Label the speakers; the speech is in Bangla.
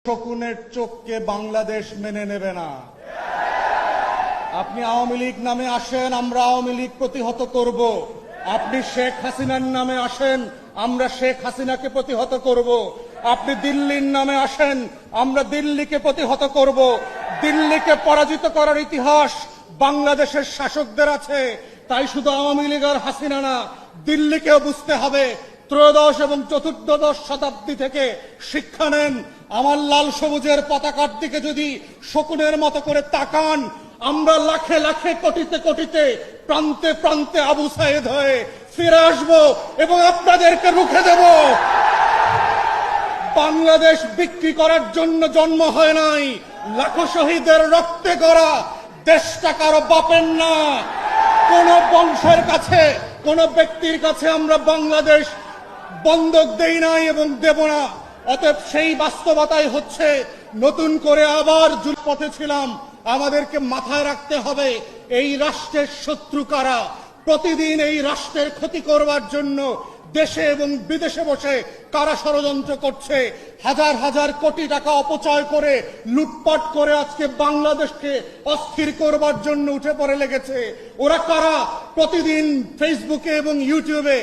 Speaker 1: শকুনের চোখকে বাংলাদেশ মেনে নেবে না। আপনি আওয়ামী লীগ নামে আসেন, আমরা আওয়ামী লীগ প্রতিহত করব। আপনি শেখ হাসিনার নামে আসেন, আমরা শেখ হাসিনাকে প্রতিহত করব। আপনি দিল্লির নামে আসেন, আমরা দিল্লিকে প্রতিহত করব। দিল্লিকে পরাজিত করার ইতিহাস বাংলাদেশের শাসকদের আছে, তাই শুধু আওয়ামী লীগ আর হাসিনা না, দিল্লিকেও বুঝতে হবে। ত্রয়োদশ এবং চতুর্দশ শতাব্দী থেকে শিক্ষা নেন। আমার লাল সবুজের পতাকার দিকে যদি শকুনের মতো করে তাকান, আমরা লাখে লাখে কোটিতে কোটিতে প্রান্তে প্রান্তে আবু সাইদ হয়ে ফিরে আসব এবং আপনাদেরকে রুখে দেব। বাংলাদেশ বিক্রি করার জন্য জন্ম হয় নাই, লাখো শহীদের রক্তে গড়া দেশটা কারো বাপের না। কোন বংশের কাছে, কোন ব্যক্তির কাছে আমরা বাংলাদেশ বন্ধক দেই নাই এবং দেব না। অতএব সেই বাস্তবতাই হচ্ছে নতুন করে আবার পথে ছিলাম। আমাদেরকে মাথায় রাখতে হবে এই রাষ্ট্রের শত্রু কারা। প্রতিদিন এই রাষ্ট্রের ক্ষতি করবার জন্য দেশে এবং বিদেশে বসে কারা ষড়যন্ত্র করছে। হাজার হাজার কোটি টাকা অপচয় করে লুটপাট করে আজকে বাংলাদেশকে অস্থির করবার জন্য উঠে পড়ে লেগেছে। ওরা কারা? প্রতিদিন ফেসবুকে এবং ইউটিউবে